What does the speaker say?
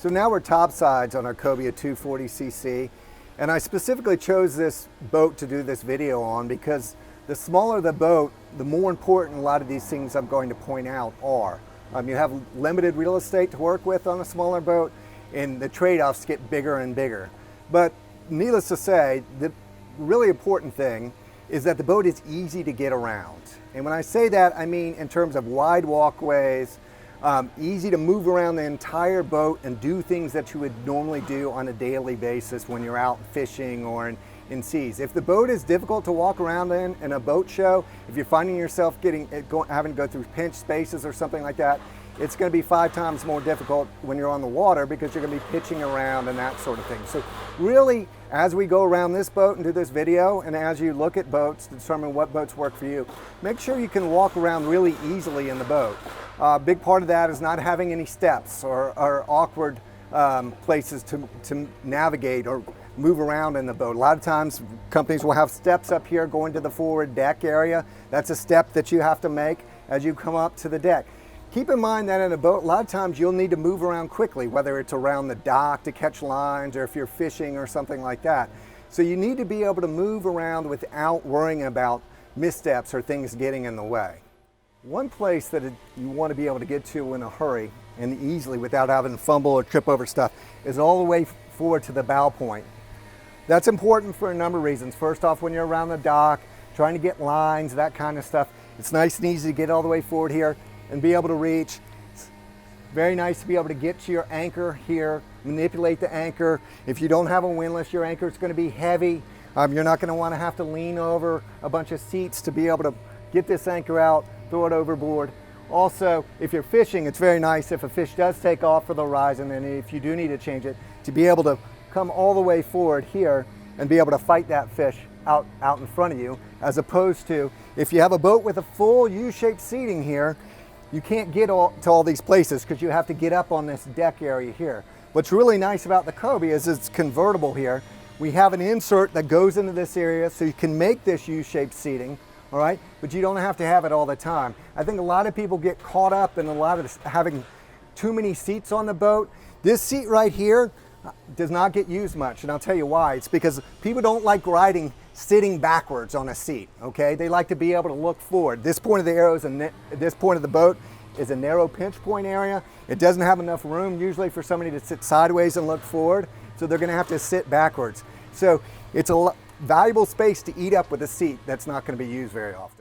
So now we're topsides on our Cobia 240cc, and I specifically chose this boat to do this video on because the smaller the boat, the more important a lot of these things I'm going to point out are. You have limited real estate to work with on a smaller boat, and the trade-offs get bigger and bigger. But needless to say, the really important thing is that the boat is easy to get around. And when I say that, I mean in terms of wide walkways, easy to move around the entire boat and do things that you would normally do on a daily basis when you're out fishing or in seas. If the boat is difficult to walk around in a boat show, if you're finding yourself having to go through pinch spaces or something like that, it's going to be 5 times more difficult when you're on the water because you're going to be pitching around and that sort of thing. So really, as we go around this boat and do this video, and as you look at boats to determine what boats work for you, make sure you can walk around really easily in the boat. A big part of that is not having any steps or awkward places to navigate or move around in the boat. A lot of times companies will have steps up here going to the forward deck area. That's a step that you have to make as you come up to the deck. Keep in mind that in a boat, a lot of times you'll need to move around quickly, whether it's around the dock to catch lines or if you're fishing or something like that. So you need to be able to move around without worrying about missteps or things getting in the way. One place that you want to be able to get to in a hurry and easily without having to fumble or trip over stuff is all the way forward to the bow point. That's important for a number of reasons. First off, when you're around the dock, trying to get lines, that kind of stuff, it's nice and easy to get all the way forward here and be able to reach. It's very nice to be able to get to your anchor here, manipulate the anchor. If you don't have a windlass, your anchor is going to be heavy. You're not going to want to have to lean over a bunch of seats to be able to get this anchor out, throw it overboard. Also, if you're fishing, it's very nice if a fish does take off for the horizon, and if you do need to change it, to be able to come all the way forward here and be able to fight that fish out in front of you, as opposed to if you have a boat with a full U-shaped seating here, you can't get to all these places because you have to get up on this deck area here. What's really nice about the Cobia is it's convertible here. We have an insert that goes into this area so you can make this U-shaped seating, all right? But you don't have to have it all the time. I think a lot of people get caught up in a lot of having too many seats on the boat. This seat right here does not get used much, and I'll tell you why. It's because people don't like riding sitting backwards on a seat, okay? They like to be able to look forward. This point of the arrow this point of the boat is a narrow pinch point area. It doesn't have enough room usually for somebody to sit sideways and look forward, so they're gonna have to sit backwards. So it's a valuable space to eat up with a seat that's not gonna be used very often.